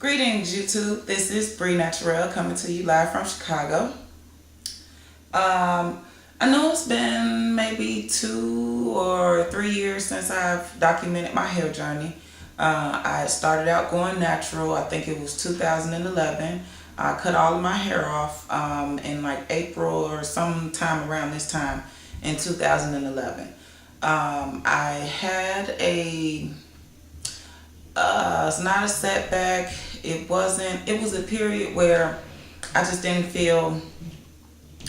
Greetings YouTube, this is Bree Naturel coming to you live from Chicago. I know it's been maybe 2 or 3 years since I've documented my hair journey. I started out going natural, I think it was 2011. I cut all of my hair off in like April or sometime around this time in 2011. I had it's not a setback. It was a period where I just didn't feel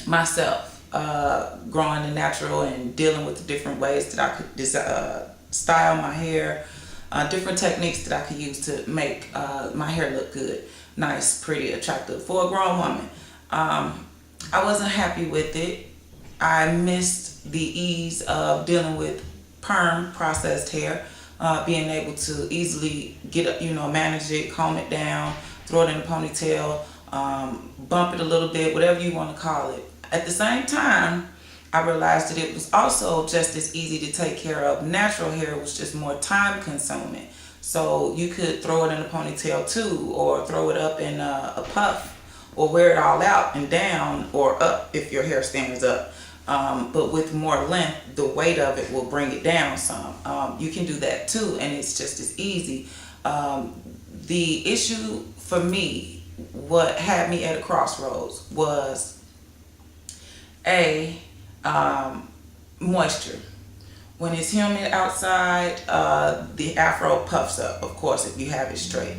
myself growing the natural and dealing with the different ways that I could style my hair, different techniques that I could use to make my hair look good, nice, pretty, attractive for a grown woman. I wasn't happy with it. I missed the ease of dealing with perm processed hair. Being able to easily get, manage it, comb it down, throw it in a ponytail, bump it a little bit, whatever you want to call it. At the same time, I realized that it was also just as easy to take care of. Natural hair was just more time consuming. So you could throw it in a ponytail too, or throw it up in a puff, or wear it all out and down, or up if your hair stands up. But with more length, the weight of it will bring it down some. You can do that too, and it's just as easy. The issue for me, what had me at a crossroads, was moisture. When it's humid outside, the afro puffs up, of course, if you have it straight.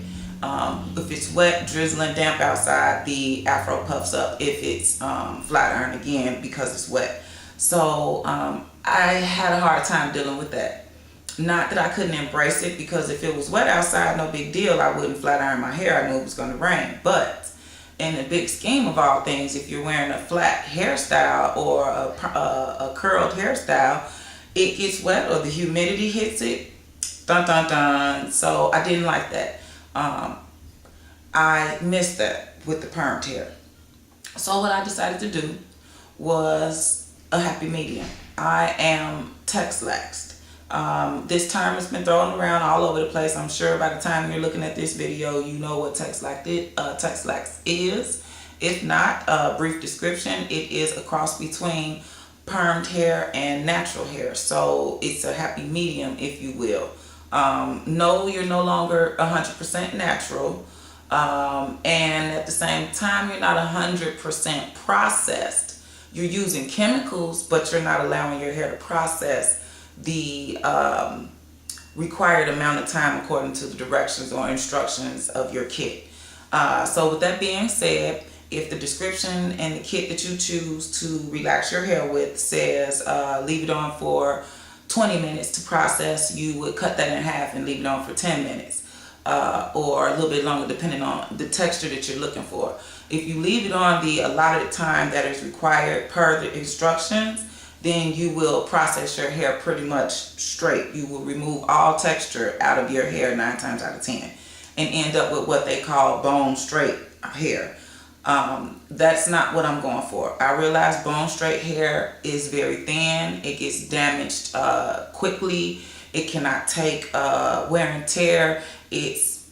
If it's wet, drizzling, damp outside, the afro puffs up. If it's flat iron, again, because it's wet. So I had a hard time dealing with that. Not that I couldn't embrace it, because if it was wet outside, no big deal. I wouldn't flat iron my hair. I knew it was going to rain. But in the big scheme of all things, if you're wearing a flat hairstyle or a curled hairstyle, it gets wet or the humidity hits it. Dun, dun, dun. So I didn't like that. I missed that with the permed hair. So what I decided to do was a happy medium. I am Texlaxed. This term has been thrown around all over the place. I'm sure by the time you're looking at this video, you know what Texlaxed is. If not, a brief description: it is a cross between permed hair and natural hair. So it's a happy medium, if you will. No, you're no longer 100% natural. And at the same time, you're not 100% processed. You're using chemicals, but you're not allowing your hair to process the required amount of time according to the directions or instructions of your kit. So with that being said, if the description and the kit that you choose to relax your hair with says leave it on for 20 minutes to process, you would cut that in half and leave it on for 10 minutes. Or a little bit longer, depending on the texture that you're looking for. If you leave it on the allotted time that is required per the instructions, then you will process your hair pretty much straight. You will remove all texture out of your hair 9 times out of 10 and end up with what they call bone straight hair. That's not what I'm going for. I realize bone straight hair is very thin. It gets damaged quickly. It cannot take wear and tear. It's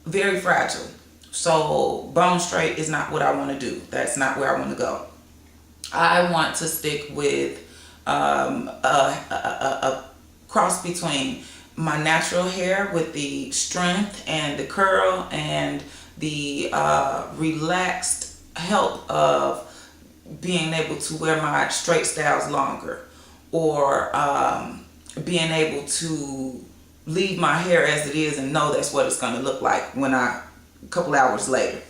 very fragile. So bone straight is not what I want to do. That's not where I want to go. I want to stick with a cross between my natural hair with the strength and the curl and the relaxed help of being able to wear my straight styles longer, or being able to leave my hair as it is and know that's what it's going to look like when a couple hours later.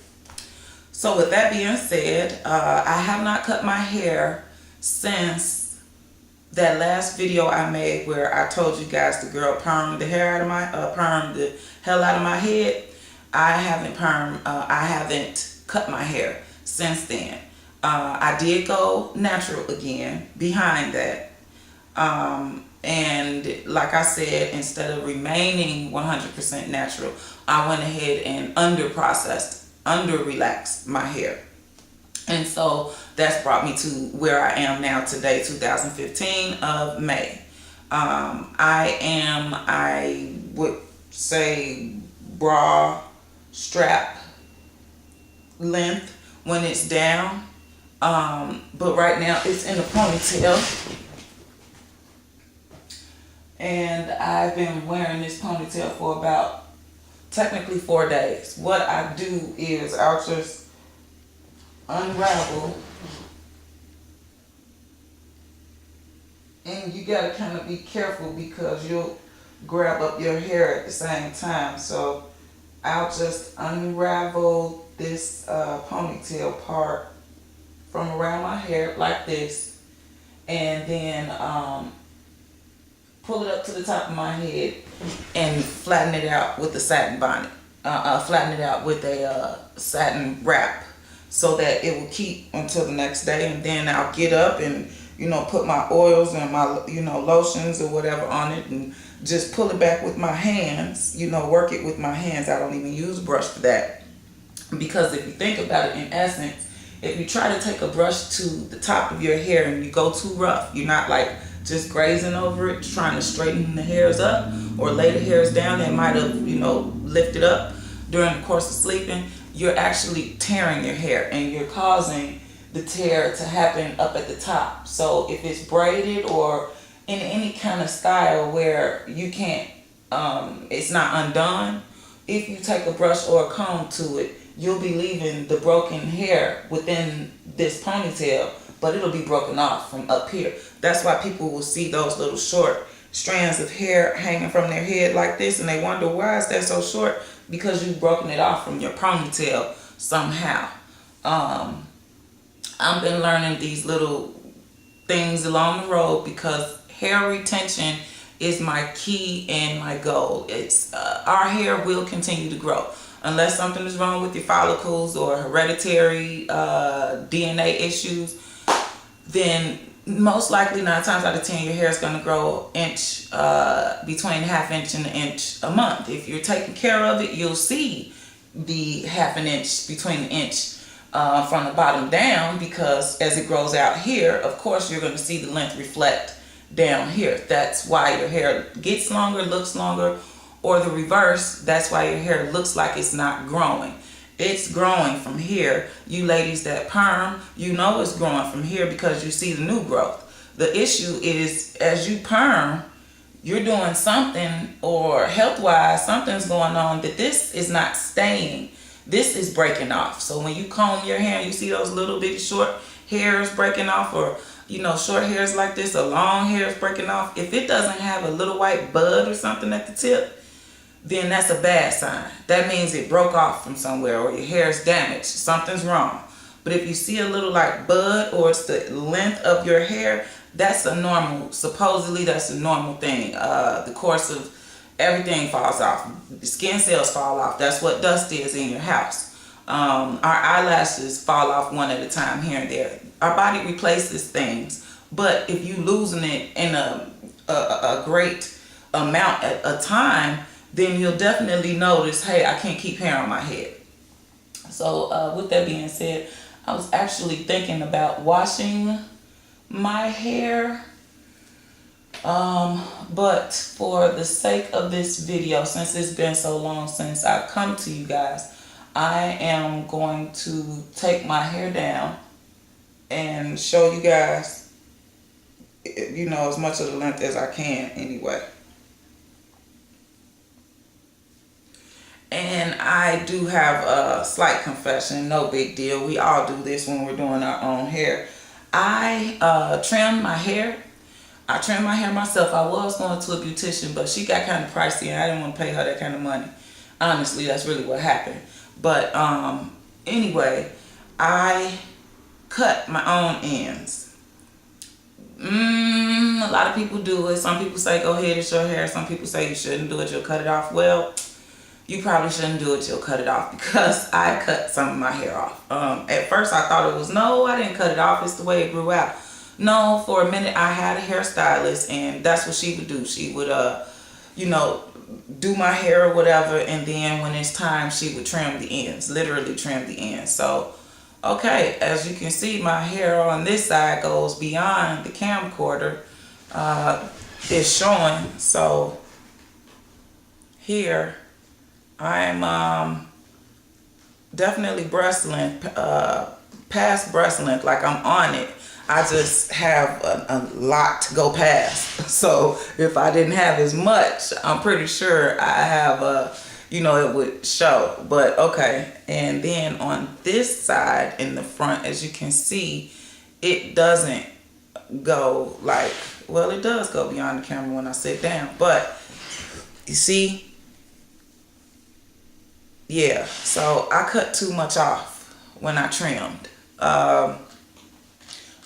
So with that being said, I have not cut my hair since that last video I made where I told you guys the girl permed the hair out of my permed the hell out of my head. I haven't cut my hair since then. I did go natural again behind that. And like I said, instead of remaining 100% natural, I went ahead and under-relaxed my hair. And so that's brought me to where I am now today, 2015 of May. I would say bra strap length when it's down. But right now it's in a ponytail. And I've been wearing this ponytail for about technically 4 days. What I do is I'll just unravel, and you gotta kind of be careful because you'll grab up your hair at the same time. So I'll just unravel this ponytail part from around my hair like this, and then pull it up to the top of my head and flatten it out with a satin bonnet. Flatten it out with a satin wrap so that it will keep until the next day. And then I'll get up and, put my oils and my, lotions or whatever on it and just pull it back with my hands, work it with my hands. I don't even use a brush for that. Because if you think about it, in essence, if you try to take a brush to the top of your hair and you go too rough, you're not like just grazing over it, trying to straighten the hairs up or lay the hairs down that might have, lifted up during the course of sleeping, you're actually tearing your hair and you're causing the tear to happen up at the top. So if it's braided or in any kind of style where you can't, it's not undone, if you take a brush or a comb to it, you'll be leaving the broken hair within this ponytail, but it'll be broken off from up here. That's why people will see those little short strands of hair hanging from their head like this, and they wonder, why is that so short? Because you've broken it off from your ponytail somehow. I've been learning these little things along the road because hair retention is my key and my goal. It's our hair will continue to grow. Unless something is wrong with your follicles or hereditary DNA issues, then most likely 9 times out of 10 your hair is going to grow inch, between ½ inch and 1 inch a month. If you're taking care of it, you'll see the ½ an inch between the inch from the bottom down, because as it grows out here, of course you're going to see the length reflect down here. That's why your hair gets longer, looks longer, or the reverse. That's why your hair looks like it's not growing. It's growing from here. You ladies that perm, it's growing from here because you see the new growth. The issue is, as you perm, you're doing something, or health-wise, something's going on that this is not staying. This is breaking off. So when you comb your hair and you see those little bitty short hairs breaking off, or short hairs like this, or long hairs breaking off, if it doesn't have a little white bud or something at the tip, then that's a bad sign. That means it broke off from somewhere, or your hair is damaged. Something's wrong. But if you see a little like bud, or it's the length of your hair, that's a normal, supposedly that's a normal thing. The course of everything falls off. The skin cells fall off. That's what dust is in your house. Our eyelashes fall off one at a time here and there. Our body replaces things. But if you losing it in a great amount at a time, then you'll definitely notice, hey, I can't keep hair on my head. So with that being said, I was actually thinking about washing my hair. But for the sake of this video, since it's been so long since I've come to you guys, I am going to take my hair down and show you guys, as much of the length as I can anyway. And I do have a slight confession, no big deal. We all do this when we're doing our own hair. I trimmed my hair. I trimmed my hair myself. I was going to a beautician, but she got kind of pricey and I didn't want to pay her that kind of money. Honestly, that's really what happened. But anyway, I cut my own ends. A lot of people do it. Some people say, go ahead, it's your hair. Some people say you shouldn't do it, you'll cut it off. Well, you probably shouldn't do it, you'll cut it off, because I cut some of my hair off. At first I thought it was, no, I didn't cut it off, it's the way it grew out. No, for a minute I had a hairstylist, and that's what she would do. She would, do my hair or whatever, and then when it's time, she would trim the ends, literally trim the ends. So, okay, as you can see, my hair on this side goes beyond the camcorder. It's showing, so here I'm definitely breast length, past breast length, like I'm on it. I just have a lot to go past. So if I didn't have as much, I'm pretty sure I have it would show. But okay. And then on this side in the front, as you can see, it doesn't go like, well, it does go beyond the camera when I sit down. But you see, yeah, so I cut too much off when I trimmed.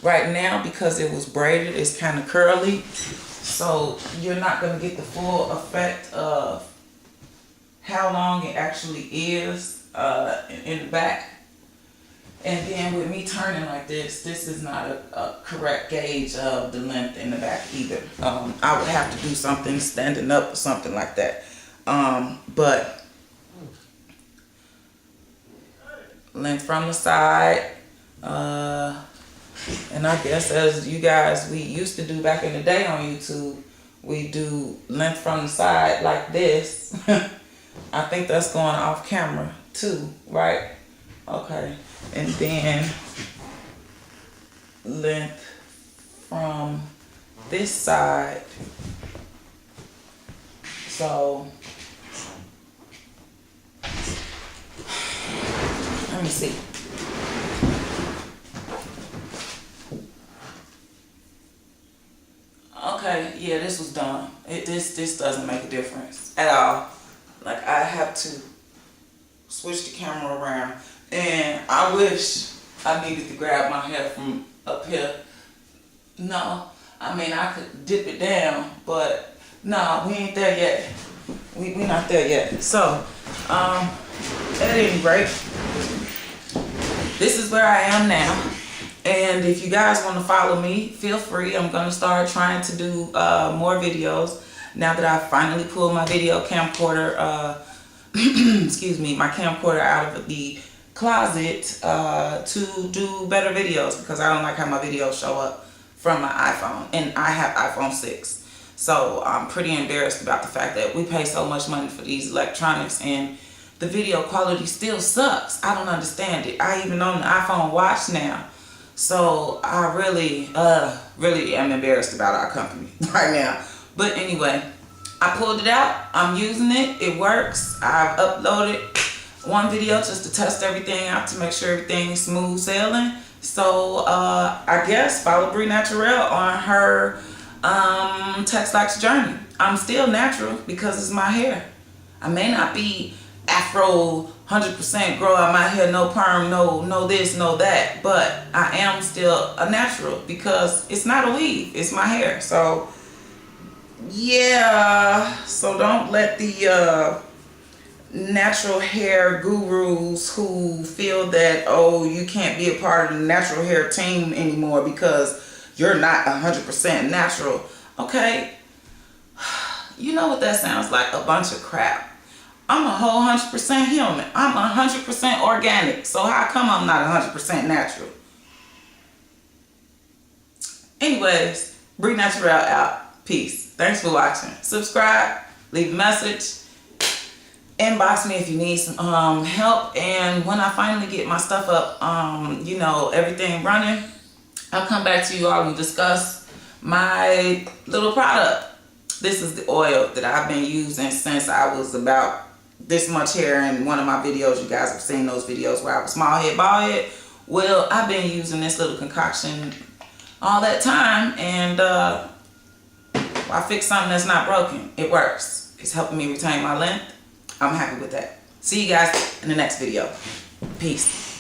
Right now, because it was braided, it's kind of curly, so you're not going to get the full effect of how long it actually is in the back. And then with me turning like this is not a correct gauge of the length in the back either. I would have to do something standing up or something like that. But length from the side, and I guess as you guys, we used to do back in the day on YouTube, we do length from the side like this. I think that's going off camera too, right? Okay. And then length from this side. So let me see. Okay, yeah, this was done. This doesn't make a difference at all. Like, I have to switch the camera around, and I wish I needed to grab my hair from up here. No, I mean, I could dip it down, but no, we ain't there yet. We not there yet. So, at any rate, this is where I am now. And if you guys want to follow me, feel free. I'm going to start trying to do more videos now that I finally pulled my video camcorder, excuse me, my camcorder out of the closet to do better videos, because I don't like how my videos show up from my iPhone. And I have iPhone 6. So I'm pretty embarrassed about the fact that we pay so much money for these electronics and the video quality still sucks. I don't understand it. I even own the iPhone watch now. So I really am embarrassed about our company right now. But anyway, I pulled it out. I'm using it. It works. I've uploaded one video just to test everything out to make sure everything's smooth sailing. So I guess follow Brie Naturel on her Texlaxed journey. I'm still natural because it's my hair. I may not be Afro 100% grow out my hair, no perm, no this, no that, but I am still a natural because it's not a weave, it's my hair. So yeah, so don't let the natural hair gurus who feel that, oh, you can't be a part of the natural hair team anymore because you're not 100% natural. Okay, you know what that sounds like? A bunch of crap. I'm a whole 100% human. I'm 100% organic. So how come I'm not 100% natural? Anyways, Brie Naturel out. Peace. Thanks for watching. Subscribe. Leave a message. Inbox me if you need some help. And when I finally get my stuff up, everything running, I'll come back to you all and discuss my little product. This is the oil that I've been using since I was about this much hair. In one of my videos, you guys have seen those videos where I was small head, bald head. Well, I've been using this little concoction all that time, and I fixed something that's not broken. It works. It's helping me retain my length. I'm happy with that. See you guys in the next video. Peace.